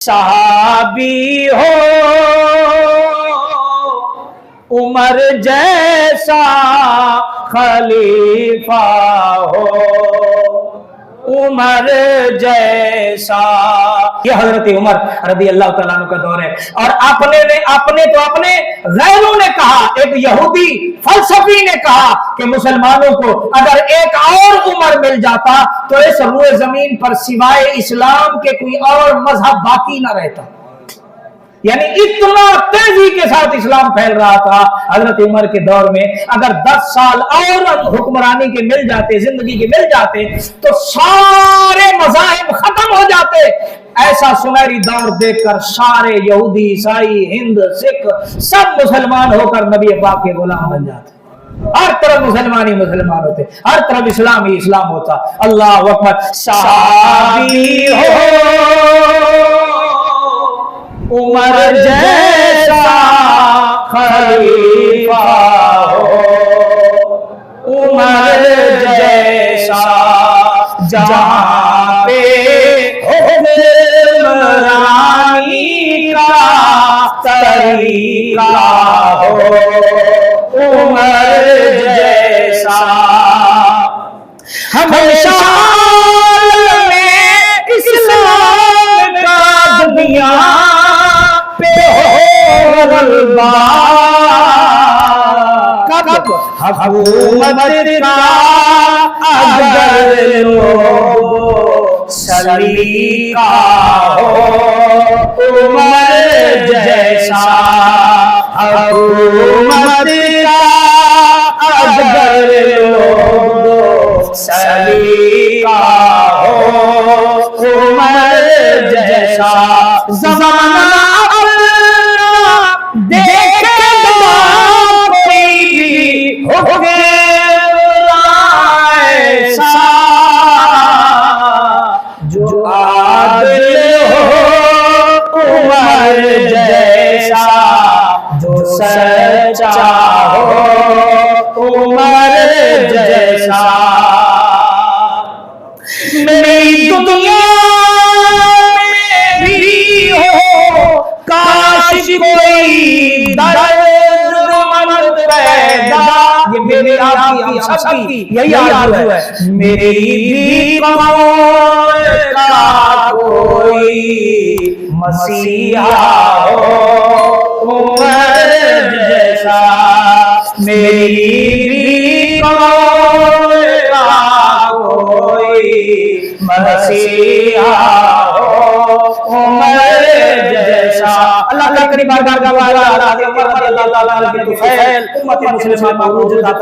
सहाबी हो उमर जैसा खलीफा हो उमर जैसा। यह हजरत उमर रज़ी अल्लाह तआला अन्हु का दौर है। और अपने गैरों ने कहा, एक यहूदी फलसफी ने कहा कि मुसलमानों को अगर एक और उमर मिल जाता तो इस रूए जमीन पर सिवाय इस्लाम के कोई और मजहब बाकी ना रहता। यानी इतना तेजी के साथ इस्लाम फैल रहा था हजरत उमर के दौर में। अगर 10 साल और हुक्मरानी के मिल जाते, जिंदगी के मिल जाते, तो सारे मज़ाहिब खत्म हो जाते। ऐसा सुनहरी दौर देखकर सारे यहूदी, ईसाई, हिंद, सिख सब मुसलमान होकर नबी पाक के गुलाम बन जाते। हर तरफ मुसलमान ही मुसलमान होते, हर तरफ इस्लाम ही इस्लाम होता। अल्लाह अकबर। सहाबी हो उमर जैसा खलीफा हो उमर जैसा, जहां पे हुक्मरानी का तरीका हो उमर जैसा। हमेशा इस्लाम का दुनिया हुकूमत का अगर लोग सलीका हो उमर जैसा, हुकूमत का अगर लोग सलीका हो उमर जैसा। ज़माना जो आदिल हो उमर जैसा, जो सच्चा हो उमर जैसा। मेरी दुनिया में भी हो काश कोई दर्दमंद पैदा। ये मेरी आपकी हम सबकी यही आरज़ू है। मेरी भी कौम का कोई मसीहा हो उमर जैसा, मेरी भी कौम का कोई मसीहा हो उमर जैसा। अल्लाह का करीम बारगाह वाला उम्मत मुस्लिमा मौजूद था।